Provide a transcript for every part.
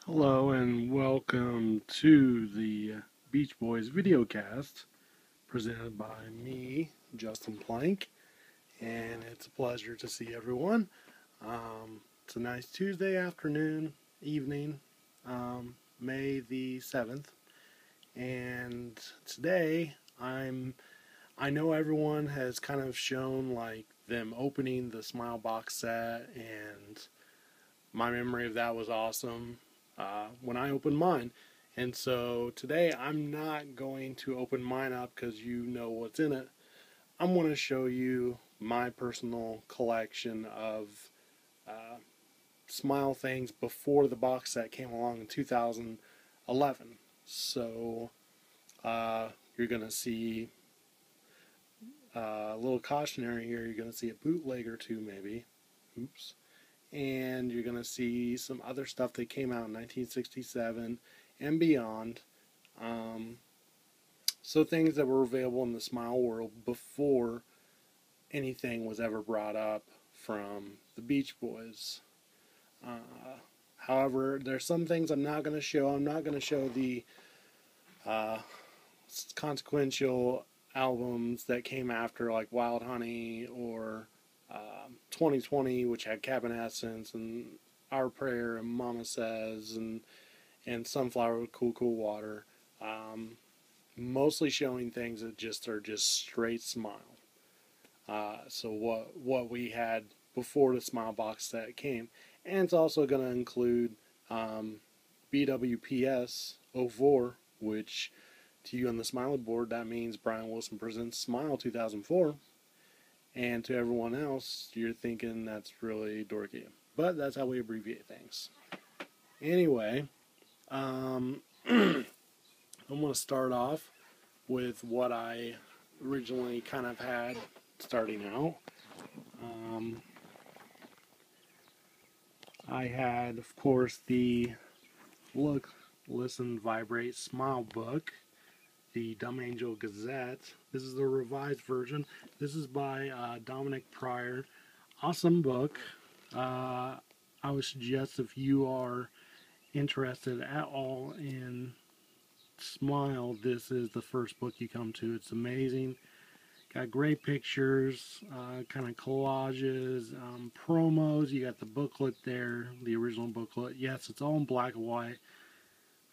Hello and welcome to the Beach Boys videocast presented by me, Justin Plank, and it's a pleasure to see everyone. It's a nice Tuesday afternoon, evening, May the 7th, and today I know everyone has kind of shown like them opening the Smile box set, and my memory of that was awesome when I opened mine. And so today I'm not going to open mine up because you know what's in it. I'm going to show you my personal collection of uh, Smile things before the box set came along in 2011. So you're going to see a little cautionary here. You're going to see a bootleg or two maybe. Oops. And you're going to see some other stuff that came out in 1967 and beyond. So things that were available in the Smile world before anything was ever brought up from the Beach Boys. However, there's some things I'm not going to show. I'm not going to show the uh, consequential albums that came after, like Wild Honey or 2020, which had Cabin Essence and Our Prayer and Mama Says and Sunflower with Cool Cool Water. Mostly showing things that just are just straight Smile. So what we had before the Smile box set came, and it's also going to include BWPS 04, which to you on the Smiley board that means Brian Wilson Presents Smile 2004. And to everyone else, you're thinking that's really dorky. But that's how we abbreviate things. Anyway, I'm going to start off with what I originally kind of had starting out. I had, of course, the Look, Listen, Vibrate, Smile book, the Dumb Angel Gazette. This is the revised version. This is by Dominic Pryor. Awesome book. I would suggest if you are interested at all in Smile, this is the first book you come to. It's amazing. Got great pictures, kind of collages, promos. You got the booklet there, the original booklet. Yes, it's all in black and white.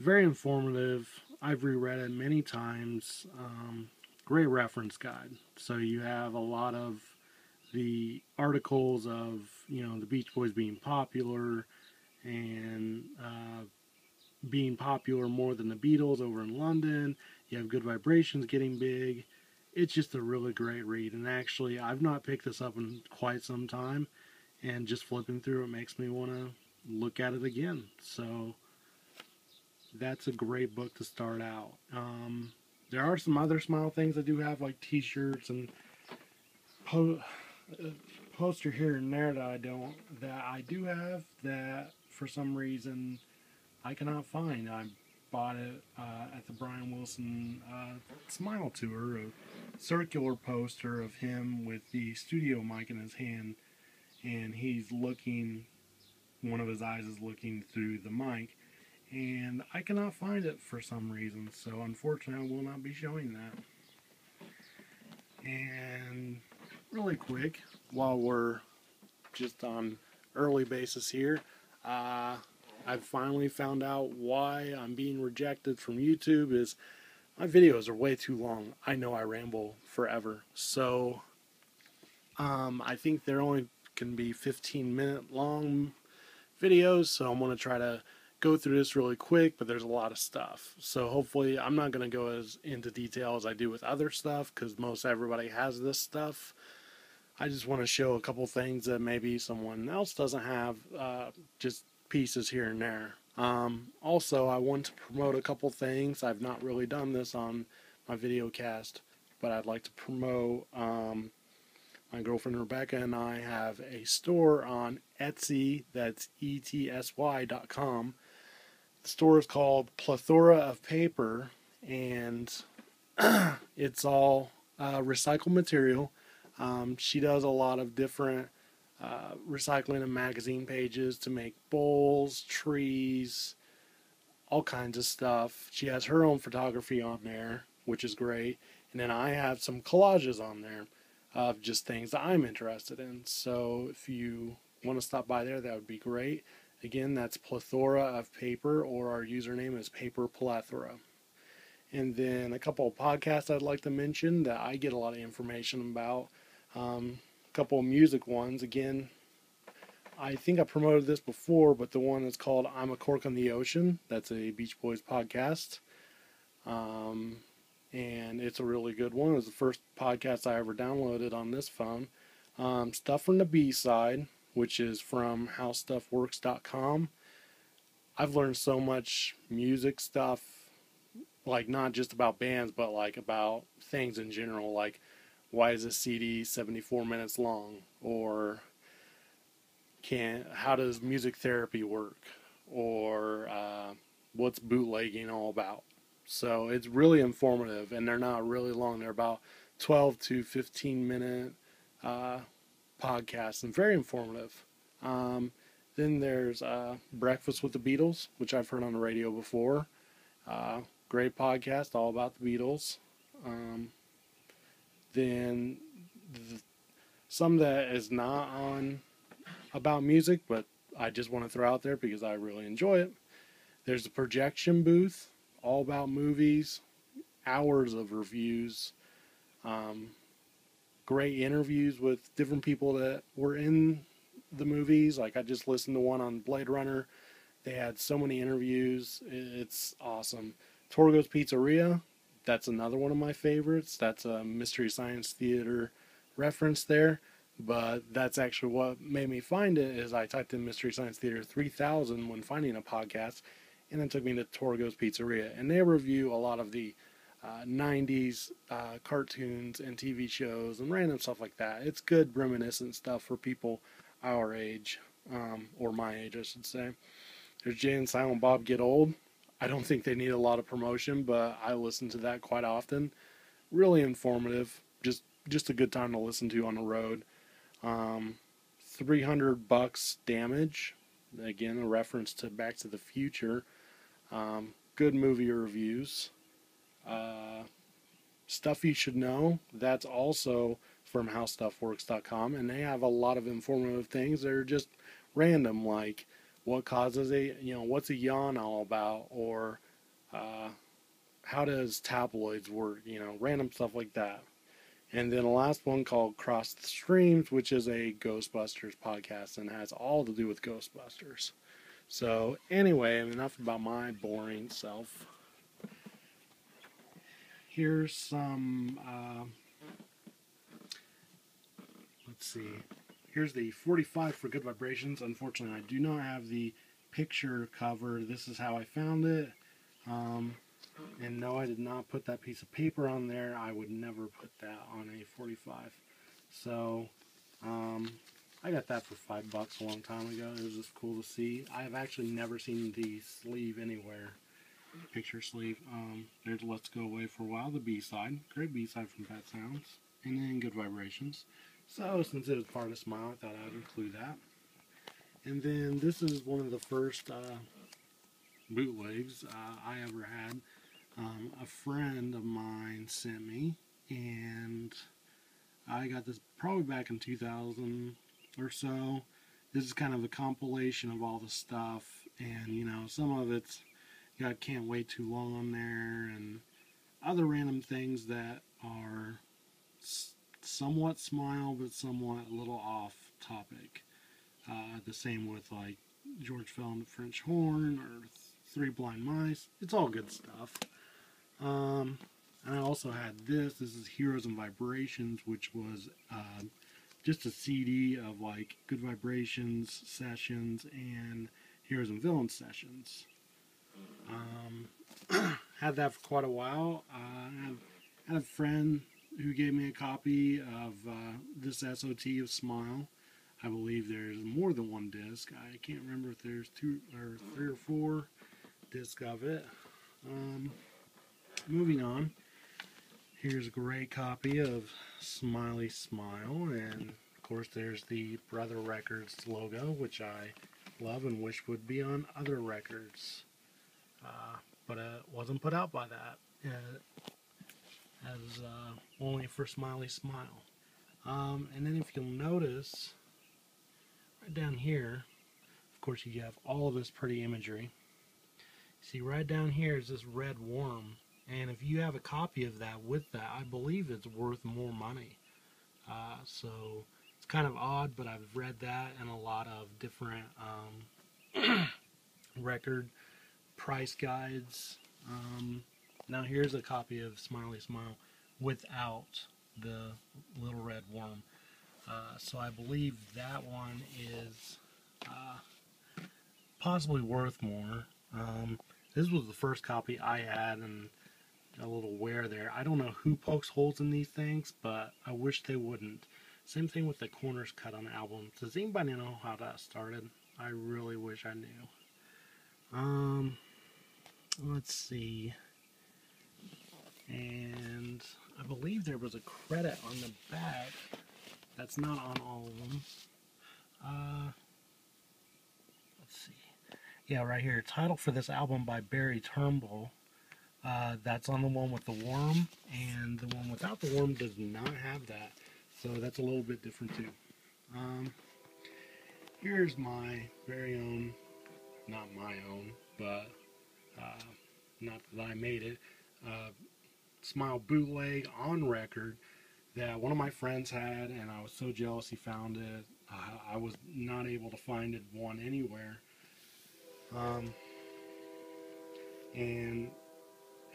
Very informative. I've reread it many times. Great reference guide. So you have a lot of the articles of, the Beach Boys being popular and being popular more than the Beatles over in London. You have Good Vibrations getting big. It's just a really great read. And actually, I've not picked this up in quite some time. And just flipping through it makes me want to look at it again. So that's a great book to start out. There are some other Smile things I do have, like t-shirts and poster here and there that I do have that for some reason I cannot find. I bought it at the Brian Wilson Smile Tour, a circular poster of him with the studio mic in his hand, and he's looking, one of his eyes is looking through the mic, and I cannot find it for some reason, so unfortunately I will not be showing that. And really quick, while we're just on early basis here, I've finally found out why I'm being rejected from YouTube is my videos are way too long. I know I ramble forever. So I think there only can be 15-minute long videos, so I'm going to try to go through this really quick, but there's a lot of stuff. So hopefully I'm not going to go as into detail as I do with other stuff because most everybody has this stuff. I just want to show a couple things that maybe someone else doesn't have, just pieces here and there. Also, I want to promote a couple things. I've not really done this on my video cast, but I'd like to promote my girlfriend Rebecca and I have a store on Etsy, that's etsy.com. The store is called Plethora of Paper, and it's all recycled material. She does a lot of different recycling of magazine pages to make bowls, trees, all kinds of stuff. She has her own photography on there, which is great. And then I have some collages on there of just things that I'm interested in. So if you want to stop by there, that would be great. Again, that's Plethora of Paper, or our username is Paper Plethora. And then a couple of podcasts I'd like to mention that I get a lot of information about. A couple of music ones. Again, I think I promoted this before, but the one is called I'm a Cork on the Ocean. That's a Beach Boys podcast. And it's a really good one. It was the first podcast I ever downloaded on this phone. Stuff from the B-side, which is from howstuffworks.com. I've learned so much music stuff, like not just about bands, but like about things in general, like why is a CD 74 minutes long, or how does music therapy work, or what's bootlegging all about. So it's really informative, and they're not really long. They're about 12 to 15 minute podcasts, and very informative. Then there's Breakfast with the Beatles, which I've heard on the radio before. Great podcast, all about the Beatles. Then some that is not on about music, but I just want to throw out there because I really enjoy it. There's the Projection Booth, all about movies, hours of reviews, great interviews with different people that were in the movies. Like I just listened to one on Blade Runner. They had so many interviews. It's awesome. Torgo's Pizzeria, that's another one of my favorites. That's a Mystery Science Theater reference there. But that's actually what made me find it, is I typed in Mystery Science Theater 3000 when finding a podcast, and then took me to Torgo's Pizzeria. And they review a lot of the 90s cartoons and TV shows and random stuff like that. It's good reminiscent stuff for people our age, or my age, I should say. There's Jay and Silent Bob Get Old. I don't think they need a lot of promotion, but I listen to that quite often. Really informative. Just a good time to listen to on the road. $300 Damage. Again, a reference to Back to the Future. Good movie reviews. Stuff You Should Know. That's also from howstuffworks.com, and they have a lot of informative things that are just random, like what causes what's a yawn all about, or how does tabloids work, random stuff like that. And then the last one called Cross the Streams, which is a Ghostbusters podcast and has all to do with Ghostbusters. So anyway, enough about my boring self. Here's some, let's see. Here's the 45 for Good Vibrations. Unfortunately, I do not have the picture cover. This is how I found it. And no, I did not put that piece of paper on there. I would never put that on a 45. So, I got that for $5 a long time ago. It was just cool to see. I have actually never seen the sleeve anywhere. Picture sleeve. There's Let's Go Away for a While, the B-side. Great B-side from Pet Sounds. And then Good Vibrations. So, since it was part of Smile, I thought I would include that. And then this is one of the first bootlegs I ever had. A friend of mine sent me, and I got this probably back in 2000 or so. This is kind of a compilation of all the stuff, and some of it's got Can't Wait Too Long on there, and other random things that are somewhat Smile, but somewhat a little off topic. The same with like George Fell on the French Horn or Three Blind Mice. It's all good stuff. And I also had this. This is Heroes and Vibrations, which was just a CD of like Good Vibrations sessions and Heroes and Villains sessions. Had that for quite a while. I had a friend who gave me a copy of this SOT of Smile. I believe there's more than one disc. I can't remember if there's 2 or 3 or 4 discs of it. Moving on, here's a great copy of Smiley Smile, and of course there's the Brother Records logo, which I love and wish would be on other records. but it wasn't put out by that, as only for Smiley Smile. And then if you'll notice, right down here, of course you have all of this pretty imagery. See, right down here is this red worm, and if you have a copy of that with that, I believe it's worth more money. So it's kind of odd, but I've read that in a lot of different record price guides. Now here's a copy of Smiley Smile without the little red worm. So I believe that one is possibly worth more. This was the first copy I had, and a little wear there. I don't know who pokes holes in these things, but I wish they wouldn't. Same thing with the corners cut on albums. Does anybody know how that started? I really wish I knew. Let's see. And I believe there was a credit on the back. That's not on all of them. Let's see. Yeah, right here. Title for this album by Barry Turnbull. That's on the one with the worm, and the one without the worm does not have that. So that's a little bit different too. Here's my very own, not my own, but not that I made it, Smile bootleg on record that one of my friends had, and I was so jealous he found it. I was not able to find one anywhere. And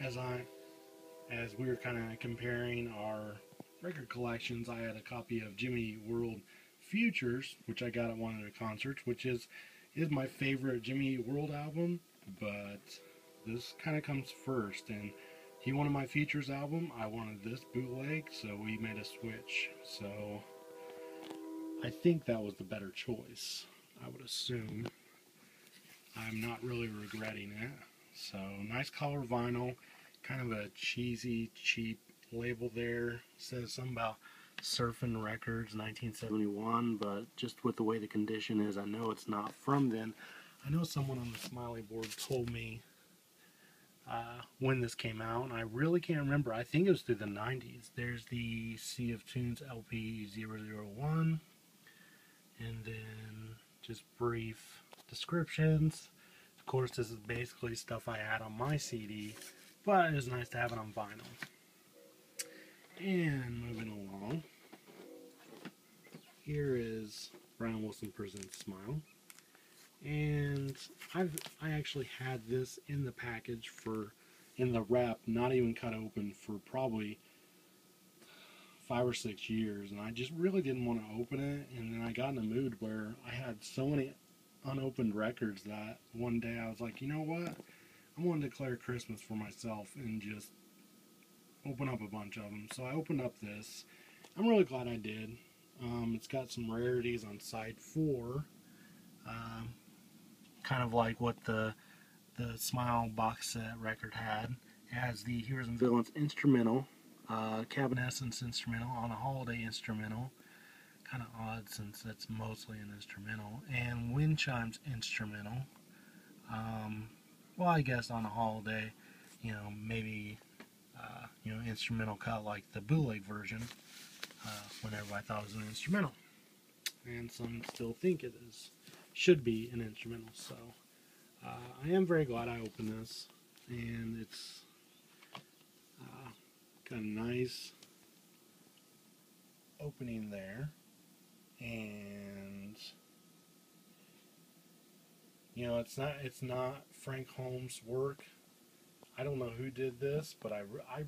as we were kind of comparing our record collections, I had a copy of Jimmy World Futures, which I got at one of their concerts, which is my favorite Jimmy World album, but this kind of comes first, and he wanted my Futures album, I wanted this bootleg, so we made a switch. So I think that was the better choice, I would assume. I'm not really regretting it. So nice color vinyl, kind of a cheesy, cheap label there. Says something about Surfing Records 1971, but just with the way the condition is, I know it's not from then. I know someone on the Smiley board told me when this came out, and I really can't remember. I think it was through the 90s. There's the Sea of Tunes LP 001, and then just brief descriptions. Of course, this is basically stuff I had on my CD, but it was nice to have it on vinyl. And moving along, here is Brian Wilson Presents Smile. And I actually had this in the package in the wrap, not even cut open, for probably 5 or 6 years, and I just really didn't want to open it. And then I got in a mood where I had so many unopened records that one day I was like, you know what, I want to declare Christmas for myself and just open up a bunch of them. So I opened up this. I'm really glad I did. It's got some rarities on side 4, kind of like what the Smile box set record had. It has the Heroes and Villains instrumental, Cabin Essence instrumental, On a Holiday instrumental, kind of odd since it's mostly an instrumental, and Wind Chimes instrumental. Well, I guess On a Holiday, maybe instrumental cut like the bootleg version, when everybody thought it was an instrumental, and some still think it should be an instrumental. So I am very glad I opened this, and it's got a nice opening there, and it's not Frank Holmes' work. I don't know who did this, but I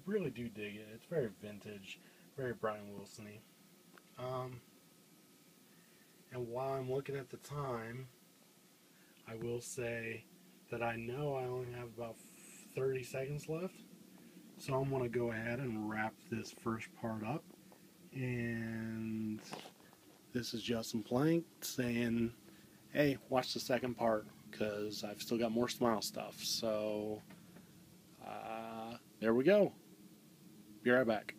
really do dig it. It's very vintage, very Brian Wilson-y. And while I'm looking at the time, I will say that I know I only have about 30 seconds left, so I'm going to go ahead and wrap this first part up. And this is Justin Plank saying, hey, watch the second part, because I've still got more Smile stuff. So there we go. Be right back.